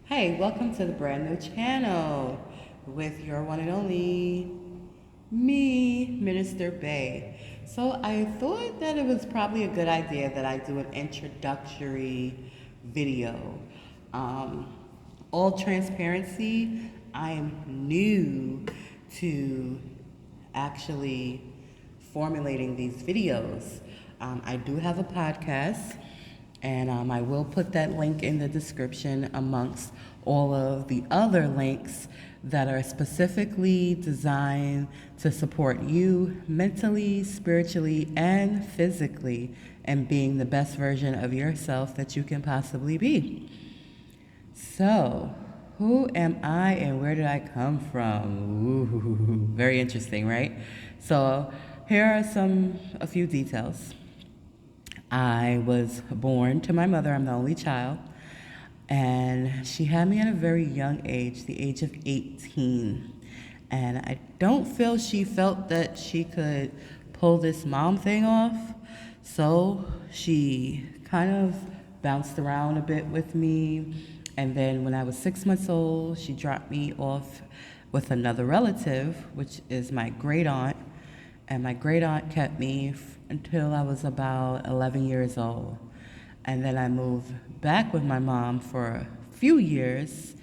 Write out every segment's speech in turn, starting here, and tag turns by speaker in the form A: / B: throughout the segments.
A: Hey, welcome to the brand new channel with your one and only me, Minister Bey. So I thought that it was probably a good idea that I do an introductory video. Um, all transparency, I am new to actually formulating these videos. I do have a podcast, and I will put that link in the description amongst all of the other links that are specifically designed to support you mentally, spiritually, and physically, and being the best version of yourself that you can possibly be. So, who am I and where did I come from? Ooh, very interesting, right? So, here are a few details. I was born to my mother. I'm the only child. And she had me at a very young age, the age of 18. And I don't feel she felt that she could pull this mom thing off. So she kind of bounced around a bit with me. And then when I was 6 months old, she dropped me off with another relative, which is my great aunt. And my great aunt kept me until I was about 11 years old. And then I moved back with my mom for a few years.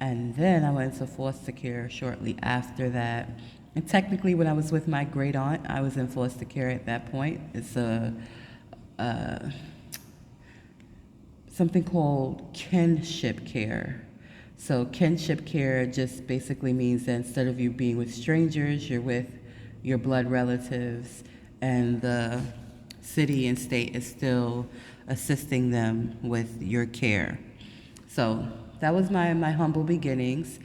A: And then I went to foster care shortly after that. And technically, when I was with my great aunt, I was in foster care at that point. It's a something called kinship care. So kinship care just basically means that instead of you being with strangers, you're with your blood relatives, and the city and state is still assisting them with your care. So that was my humble beginnings.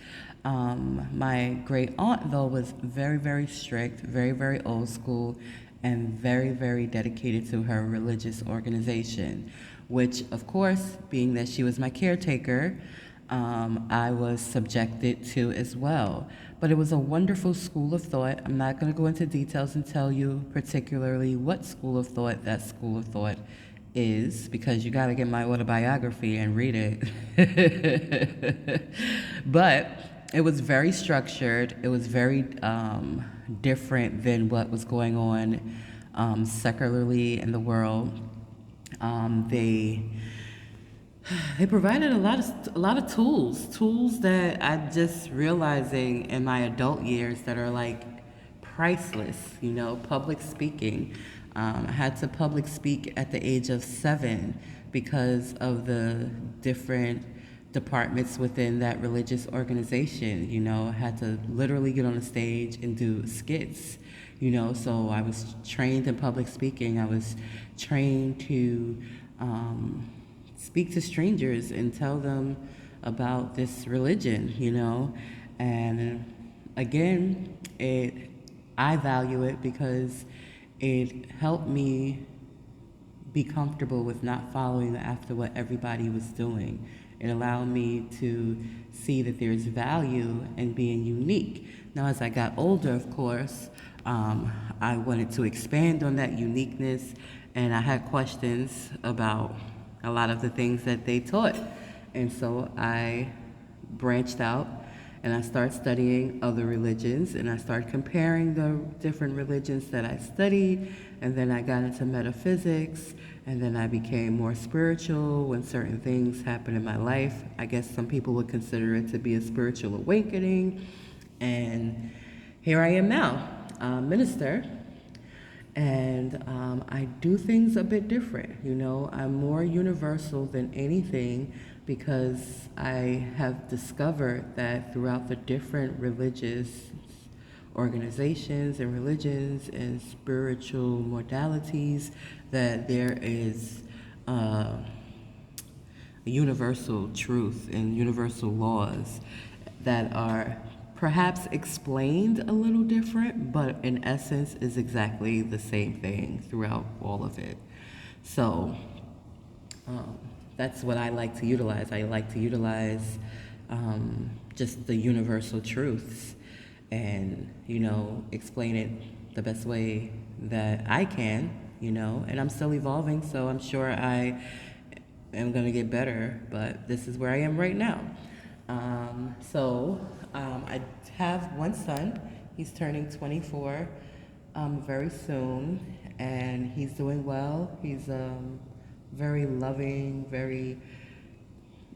A: My great aunt, though, was very, very strict, very, very old school, and very, very dedicated to her religious organization, which, of course, being that she was my caretaker, I was subjected to as well. But it was a wonderful school of thought. I'm not going to go into details and tell you particularly what school of thought that school of thought is, because you got to get my autobiography and read it. But it was very structured. It was very different than what was going on secularly in the world. They provided a lot of tools that I just realizing in my adult years that are like priceless. Public speaking. I had to public speak at the age of 7 because of the different departments within that religious organization. I had to literally get on a stage and do skits. So I was trained in public speaking. I was trained to speak to strangers and tell them about this religion. And again, I value it because it helped me be comfortable with not following after what everybody was doing. It allowed me to see that there's value in being unique. Now, as I got older, of course, I wanted to expand on that uniqueness, and I had questions about a lot of the things that they taught. And so I branched out and I started studying other religions, and I started comparing the different religions that I studied, and then I got into metaphysics, and then I became more spiritual when certain things happened in my life. I guess some people would consider it to be a spiritual awakening. And here I am now, minister. And I do things a bit different. I'm more universal than anything because I have discovered that throughout the different religious organizations and religions and spiritual modalities that there is a universal truth and universal laws that are perhaps explained a little different, but in essence is exactly the same thing throughout all of it. So that's what I like to utilize. I like to utilize just the universal truths and, explain it the best way that I can, and I'm still evolving, so I'm sure I am going to get better, but this is where I am right now. I have one son. He's turning 24 very soon, and he's doing well. He's very loving, very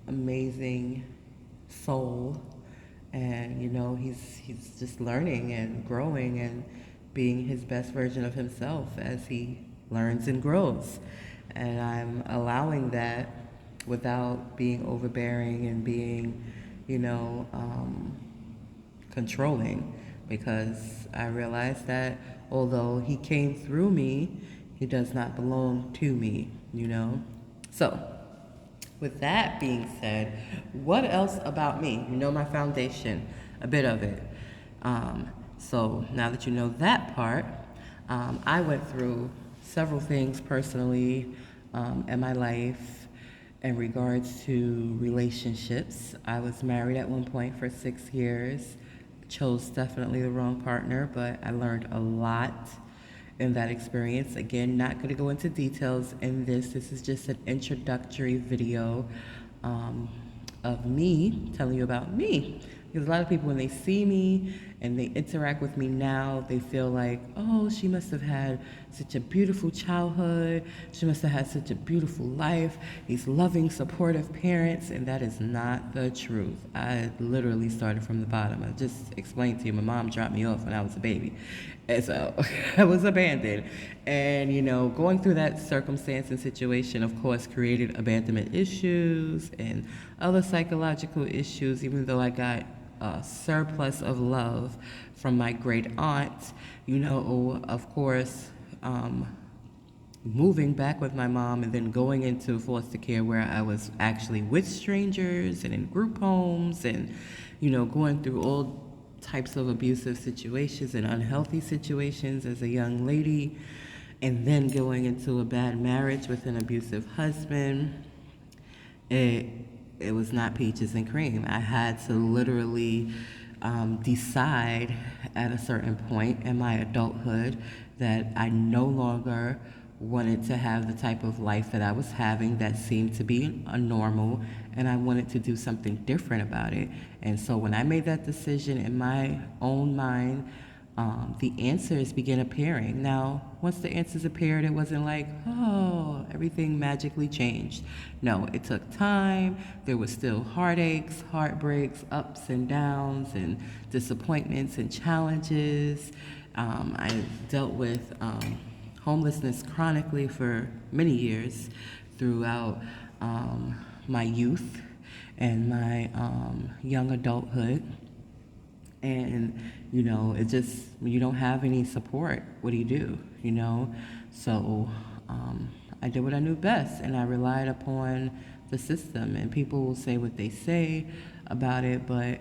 A: amazing soul, and he's just learning and growing and being his best version of himself as he learns and grows. And I'm allowing that without being overbearing and being, you know, um, controlling, because I realize that although he came through me, he does not belong to me. So, with that being said, what else about me? You know my foundation, a bit of it. So now that you know that part, I went through several things personally in my life in regards to relationships. I was married at one point for 6 years, chose definitely the wrong partner, but I learned a lot in that experience. Again, not going to go into details in this. This is just an introductory video um, of me telling you about me. Because a lot of people, when they see me and they interact with me now, they feel like, oh, she must have had such a beautiful childhood. She must have had such a beautiful life. These loving, supportive parents. And that is not the truth. I literally started from the bottom. I just explained to you, my mom dropped me off when I was a baby. And so I was abandoned. And, going through that circumstance and situation, of course, created abandonment issues and other psychological issues, even though I got a surplus of love from my great aunt. Of course, moving back with my mom and then going into foster care where I was actually with strangers and in group homes and, going through all types of abusive situations and unhealthy situations as a young lady, and then going into a bad marriage with an abusive husband. It was not peaches and cream. I had to literally decide at a certain point in my adulthood that I no longer wanted to have the type of life that I was having that seemed to be a normal, and I wanted to do something different about it. And so when I made that decision in my own mind, the answers began appearing. Now, once the answers appeared, it wasn't like, oh, everything magically changed. No, it took time. There was still heartaches, heartbreaks, ups and downs, and disappointments and challenges. I dealt with homelessness chronically for many years throughout my youth and my young adulthood. And, it just, when you don't have any support, what do? So I did what I knew best, and I relied upon the system. And people will say what they say about it, but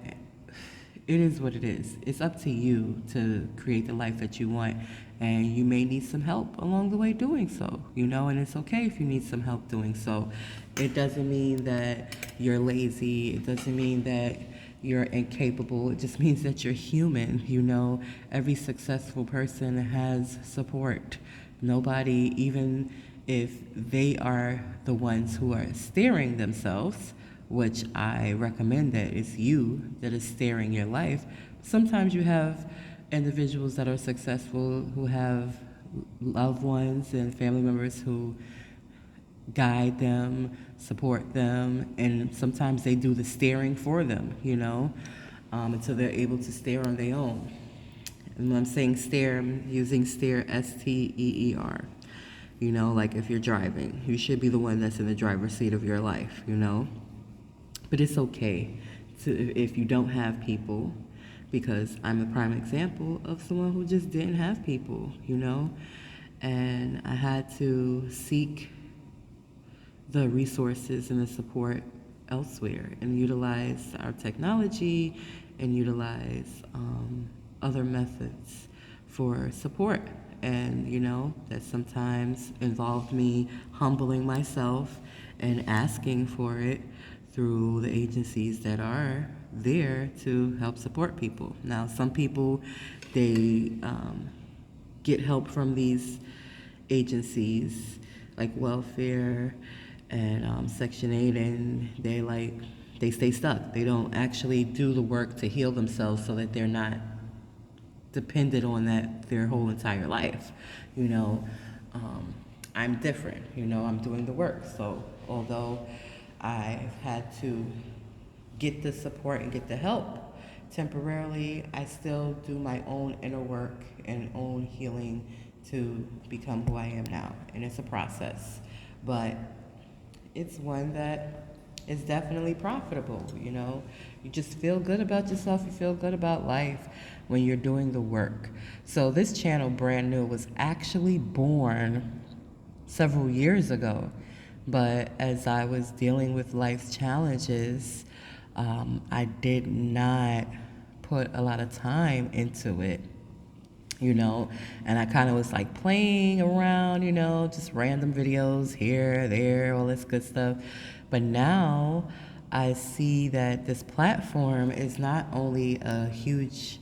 A: it is what it is. It's up to you to create the life that you want, and you may need some help along the way doing so, and it's okay if you need some help doing so. It doesn't mean that you're lazy. It doesn't mean that you're incapable. It just means that you're human. Every successful person has support. Nobody, even if they are the ones who are steering themselves, which I recommend that it's you that is steering your life. Sometimes you have individuals that are successful who have loved ones and family members who guide them, support them, and sometimes they do the steering for them, until they're able to steer on their own. And when I'm saying steer, I'm using steer, S-T-E-E-R. Like if you're driving, you should be the one that's in the driver's seat of your life. But it's okay if you don't have people, because I'm a prime example of someone who just didn't have people, and I had to seek the resources and the support elsewhere and utilize our technology and utilize other methods for support. And, that sometimes involved me humbling myself and asking for it through the agencies that are there to help support people. Now, some people, they get help from these agencies like welfare and Section 8, and they they stay stuck. They don't actually do the work to heal themselves so that they're not dependent on that their whole entire life. You know, I'm different. You know, I'm doing the work. So although I've had to get the support and get the help temporarily, I still do my own inner work and own healing to become who I am now. And it's a process, but it's one that is definitely profitable. You know, you just feel good about yourself. You feel good about life when you're doing the work. So this channel, brand new, was actually born several years ago. But as I was dealing with life's challenges, I did not put a lot of time into it, you know, and I kind of was like playing around, you know, just random videos here, there, all this good stuff. But now I see that this platform is not only a huge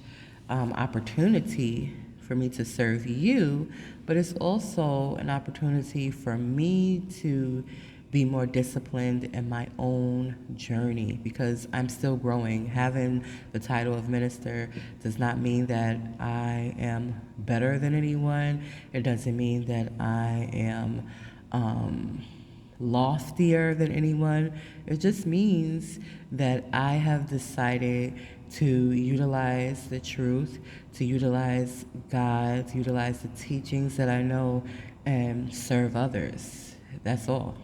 A: opportunity for me to serve you, but it's also an opportunity for me to be more disciplined in my own journey, because I'm still growing. Having the title of minister does not mean that I am better than anyone. It doesn't mean that I am loftier than anyone. It just means that I have decided to utilize the truth, to utilize God, to utilize the teachings that I know, and serve others. That's all.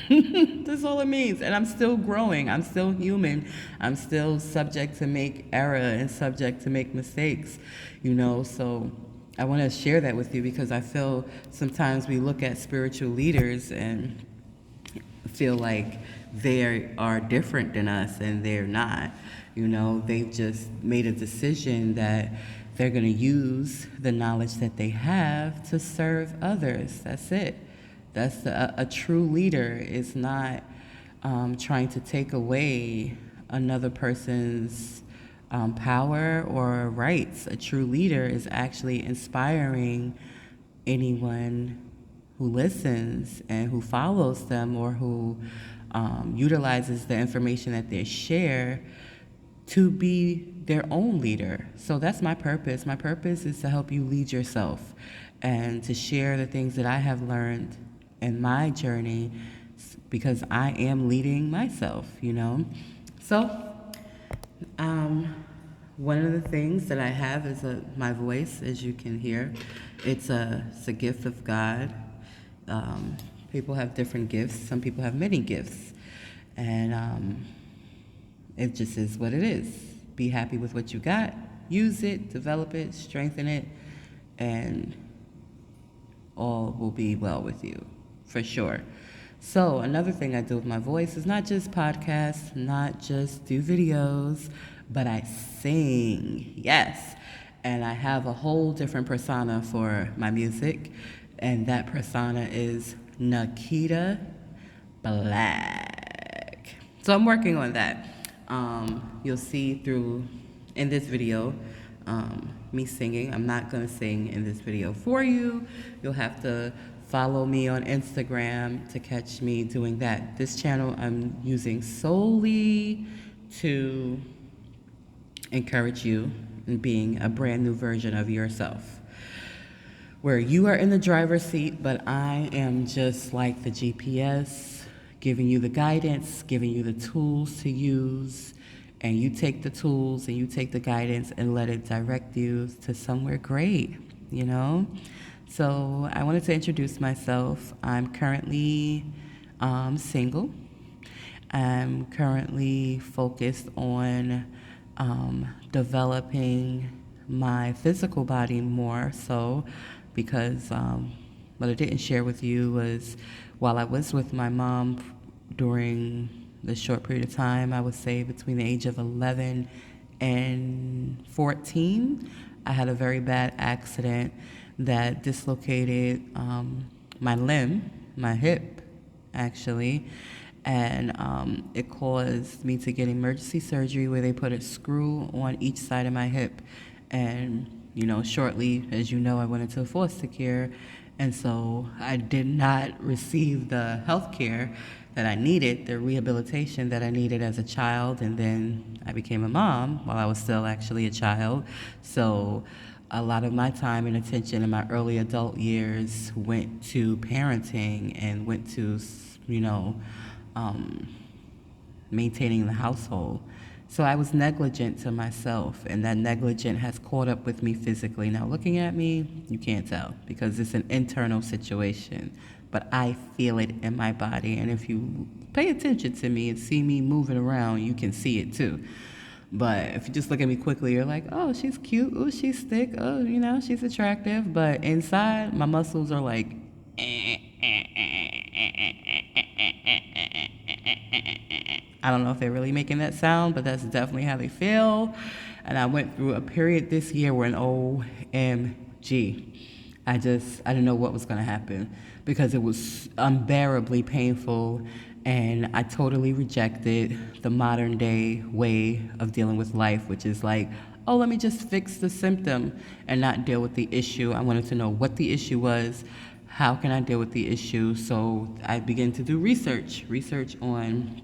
A: That's all it means. And I'm still growing. I'm still human. I'm still subject to make error and subject to make mistakes, you know. So I want to share that with you, because I feel sometimes we look at spiritual leaders and feel like they are different than us, and they're not. You know, they've just made a decision that they're going to use the knowledge that they have to serve others. That's it. That's a true leader is not trying to take away another person's power or rights. A true leader is actually inspiring anyone who listens and who follows them, or who utilizes the information that they share to be their own leader. So that's my purpose. My purpose is to help you lead yourself and to share the things that I have learned in my journey, because I am leading myself, you know. So one of the things that I have is my voice, as you can hear. It's a gift of God. People have different gifts. Some people have many gifts. And it just is what it is. Be happy with what you got. Use it, develop it, strengthen it, and all will be well with you, for sure. So another thing I do with my voice is not just podcasts, not just do videos, but I sing, yes. And I have a whole different persona for my music, and that persona is Nikita Black. So I'm working on that. You'll see through, in this video, me singing. I'm not gonna sing in this video for you. You'll have to follow me on Instagram to catch me doing that. This channel I'm using solely to encourage you in being a brand new version of yourself, where you are in the driver's seat, but I am just like the GPS, giving you the guidance, giving you the tools to use, and you take the tools and you take the guidance and let it direct you to somewhere great, you know? So I wanted to introduce myself. I'm currently single. I'm currently focused on developing my physical body more so, because what I didn't share with you was, while I was with my mom during the short period of time, I would say between the age of 11 and 14, I had a very bad accident that dislocated my limb, my hip, actually. And it caused me to get emergency surgery where they put a screw on each side of my hip. And, you know, shortly, as you know, I went into foster care. And so I did not receive the health care that I needed, the rehabilitation that I needed as a child, and then I became a mom while I was still actually a child. So a lot of my time and attention in my early adult years went to parenting and went to, you know, um, maintaining the household. So I was negligent to myself, and that negligence has caught up with me physically. Now, looking at me, you can't tell because it's an internal situation, but I feel it in my body. And if you pay attention to me and see me moving around, you can see it too. But if you just look at me quickly, you're like, oh, she's cute. Oh, she's thick. Oh, you know, she's attractive. But inside, my muscles are like, I don't know if they're really making that sound, but that's definitely how they feel. And I went through a period this year where an OMG. I didn't know what was going to happen because it was unbearably painful, and I totally rejected the modern day way of dealing with life, which is like, oh, let me just fix the symptom and not deal with the issue. I wanted to know what the issue was. How can I deal with the issue? So I began to do research on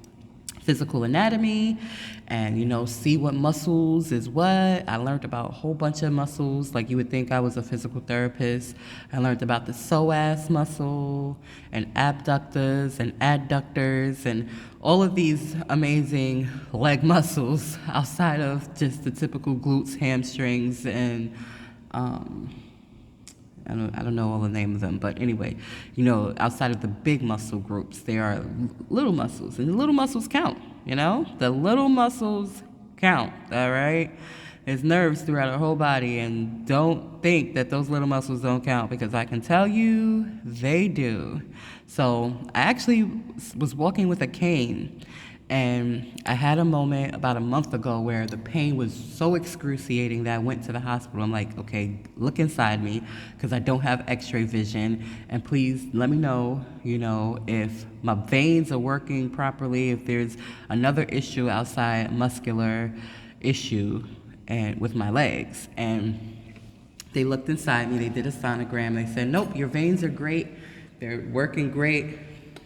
A: physical anatomy and, you know, see what muscles is what. I learned about a whole bunch of muscles like you would think I was a physical therapist. I learned about the psoas muscle and abductors and adductors and all of these amazing leg muscles outside of just the typical glutes, hamstrings, and I don't know all the name of them, but anyway, you know, outside of the big muscle groups, there are little muscles, and the little muscles count, you know? The little muscles count, all right? There's nerves throughout our whole body, and don't think that those little muscles don't count, because I can tell you they do. So I actually was walking with a cane, and I had a moment about a month ago where the pain was so excruciating that I went to the hospital. I'm like, okay, look inside me because I don't have x-ray vision. And please let me know, you know, if my veins are working properly, if there's another issue outside muscular issue and with my legs. And they looked inside me, they did a sonogram. They said, nope, your veins are great. They're working great.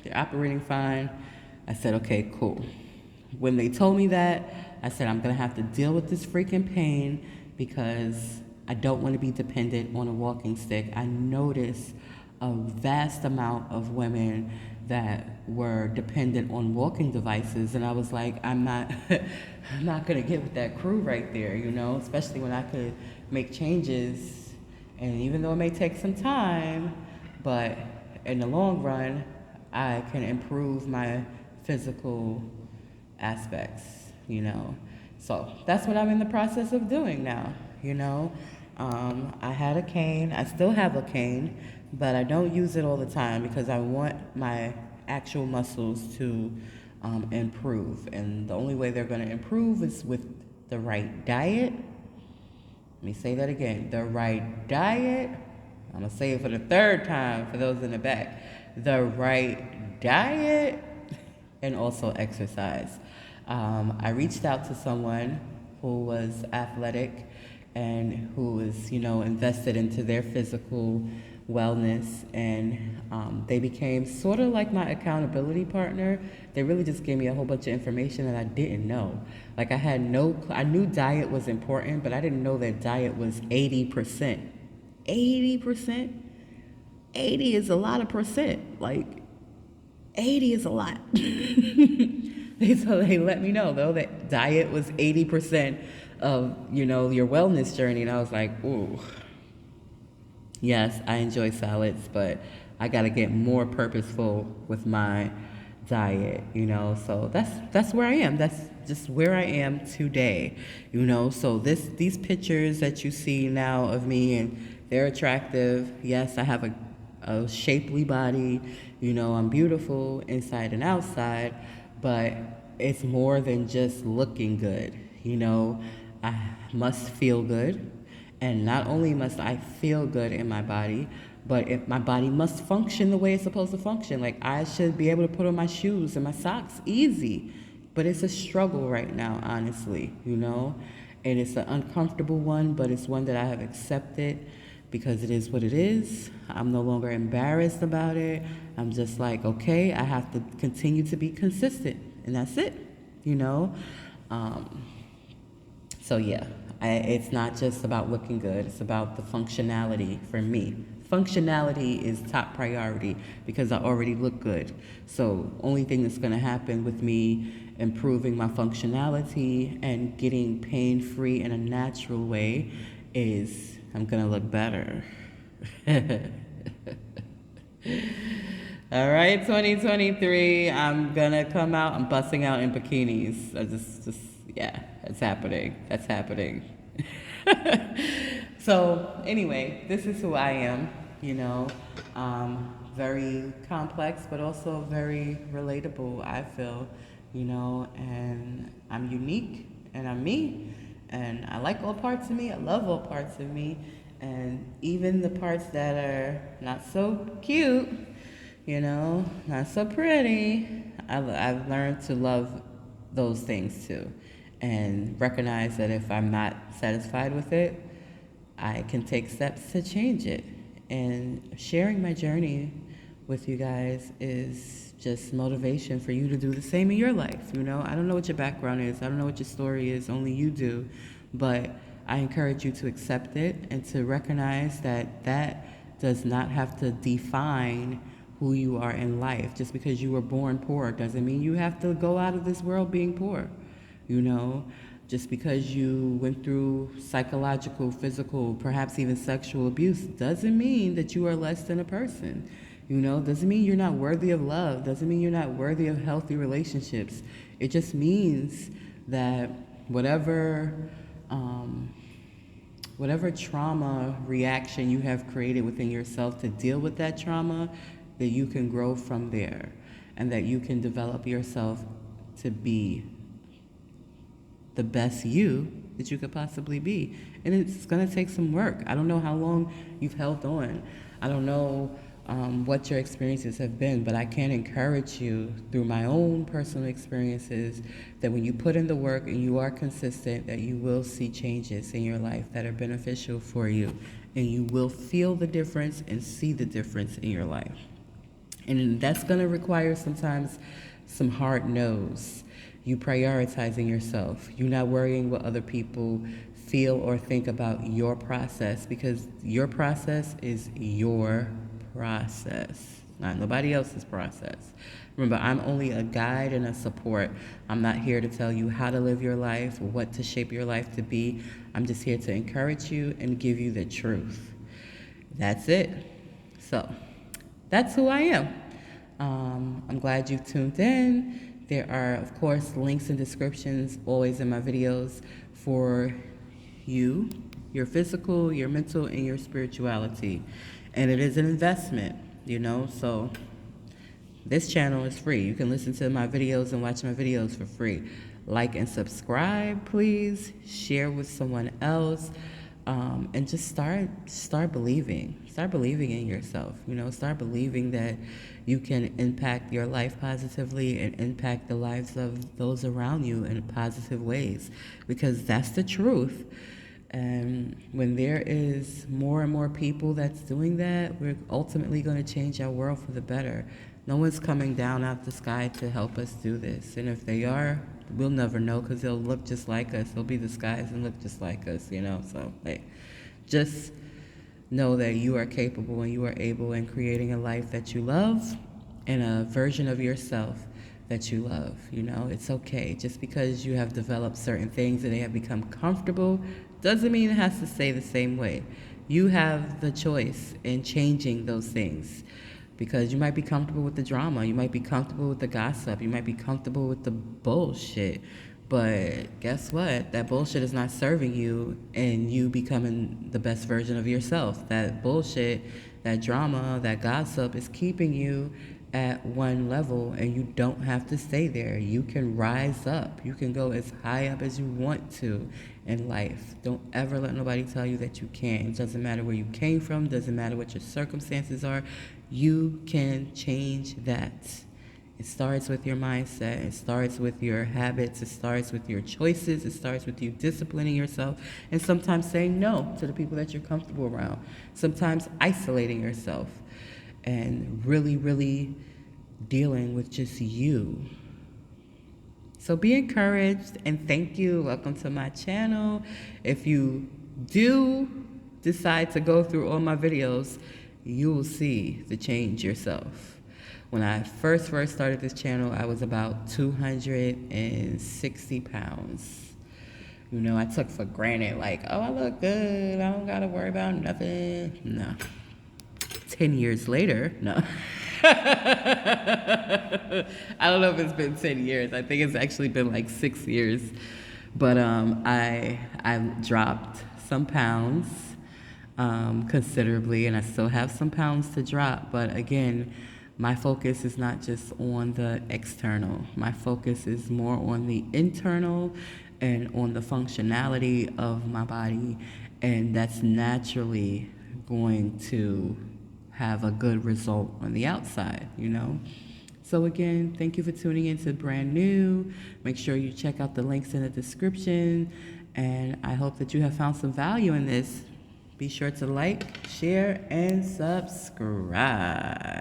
A: They're operating fine. I said, okay, cool. When they told me that, I said, I'm going to have to deal with this freaking pain because I don't want to be dependent on a walking stick. I noticed a vast amount of women that were dependent on walking devices, and I was like, I'm not going to get with that crew right there, you know, especially when I could make changes. And even though it may take some time, but in the long run, I can improve my physical aspects, you know. So that's what I'm in the process of doing now, you know. I had a cane. I still have a cane, but I don't use it all the time because I want my actual muscles to improve. And the only way they're going to improve is with the right diet. Let me say that again. The right diet. I'm going to say it for the third time for those in the back. The right diet and also exercise. I reached out to someone who was athletic and who was, you know, invested into their physical wellness, and they became sort of like my accountability partner. They really just gave me a whole bunch of information that I didn't know. Like I knew diet was important, but I didn't know that diet was 80%. 80%? 80 is a lot of percent. Like 80 is a lot. So they let me know though that diet was 80% of, you know, your wellness journey. And I was like, ooh, yes, I enjoy salads, but I got to get more purposeful with my diet, you know. So that's where I am. That's just where I am today, you know. So these pictures that you see now of me, and they're attractive. Yes, I have a shapely body, you know, I'm beautiful inside and outside, but it's more than just looking good, you know. I must feel good, and not only must I feel good in my body, but my body must function the way it's supposed to function. Like I should be able to put on my shoes and my socks easy, but it's a struggle right now, honestly, you know, and it's an uncomfortable one, but it's one that I have accepted because it is what it is. I'm no longer embarrassed about it. I'm just like, okay, I have to continue to be consistent, and that's it, you know? So yeah, it's not just about looking good, it's about the functionality for me. Functionality is top priority because I already look good. So only thing that's gonna happen with me improving my functionality and getting pain-free in a natural way is I'm gonna look better. All right, 2023, I'm gonna come out, I'm busting out in bikinis. Yeah, that's happening. That's happening. So, anyway, this is who I am, you know. Very complex, but also very relatable, I feel, you know, and I'm unique, and I'm me, and I like all parts of me, I love all parts of me, and even the parts that are not so cute, you know, not so pretty, I've learned to love those things too, and recognize that if I'm not satisfied with it, I can take steps to change it. And sharing my journey with you guys is just motivation for you to do the same in your life. You know, I don't know what your background is, I don't know what your story is, only you do, but I encourage you to accept it and to recognize that that does not have to define who you are in life. Just because you were born poor doesn't mean you have to go out of this world being poor. You know, just because you went through psychological, physical, perhaps even sexual abuse doesn't mean that you are less than a person. You know, doesn't mean you're not worthy of love, doesn't mean you're not worthy of healthy relationships. It just means that whatever whatever trauma reaction you have created within yourself to deal with that trauma, that you can grow from there and that you can develop yourself to be the best you that you could possibly be. And it's going to take some work. I don't know how long you've held on. I don't know what your experiences have been, but I can encourage you through my own personal experiences that when you put in the work and you are consistent, that you will see changes in your life that are beneficial for you. And you will feel the difference and see the difference in your life. And that's going to require sometimes some hard no's. You prioritizing yourself. You not worrying what other people feel or think about your process, because your process is your process, not nobody else's process. Remember, I'm only a guide and a support. I'm not here to tell you how to live your life or what to shape your life to be. I'm just here to encourage you and give you the truth. That's it. So, that's who I am. I'm glad you've tuned in. There are, of course, links and descriptions always in my videos for you, your physical, your mental, and your spirituality. And it is an investment, you know, so this channel is free. You can listen to my videos and watch my videos for free. Like and subscribe, please. Share with someone else. And just start believing. Start believing in yourself. You know, start believing that you can impact your life positively and impact the lives of those around you in positive ways. Because that's the truth. And when there is more and more people that's doing that, we're ultimately going to change our world for the better. No one's coming down out the sky to help us do this. And if they are, we'll never know because they'll look just like us. They'll be disguised and look just like us, you know. So, hey, just know that you are capable and you are able in creating a life that you love and a version of yourself that you love. You know, it's okay. Just because you have developed certain things and they have become comfortable doesn't mean it has to stay the same way. You have the choice in changing those things. Because you might be comfortable with the drama, you might be comfortable with the gossip, you might be comfortable with the bullshit. But guess what? That bullshit is not serving you and you becoming the best version of yourself. That bullshit, that drama, that gossip is keeping you at one level and you don't have to stay there. You can rise up. You can go as high up as you want to in life. Don't ever let nobody tell you that you can't. It doesn't matter where you came from, doesn't matter what your circumstances are. You can change that. It starts with your mindset. It starts with your habits. It starts with your choices. It starts with you disciplining yourself and sometimes saying no to the people that you're comfortable around. Sometimes isolating yourself and really, really dealing with just you. So be encouraged and thank you. Welcome to my channel. If you do decide to go through all my videos, you will see the change yourself. When I first started this channel, I was about 260 pounds. You know, I took for granted, like, oh, I look good. I don't got to worry about nothing. No. 10 years later, no. I don't know if it's been 10 years. I think it's actually been like 6 years. But I dropped some pounds considerably, and I still have some pounds to drop. But again, my focus is not just on the external. My focus is more on the internal and on the functionality of my body. And that's naturally going to have a good result on the outside, you know? So again, thank you for tuning in to Brand New. Make sure you check out the links in the description. And I hope that you have found some value in this. Be sure to like, share, and subscribe.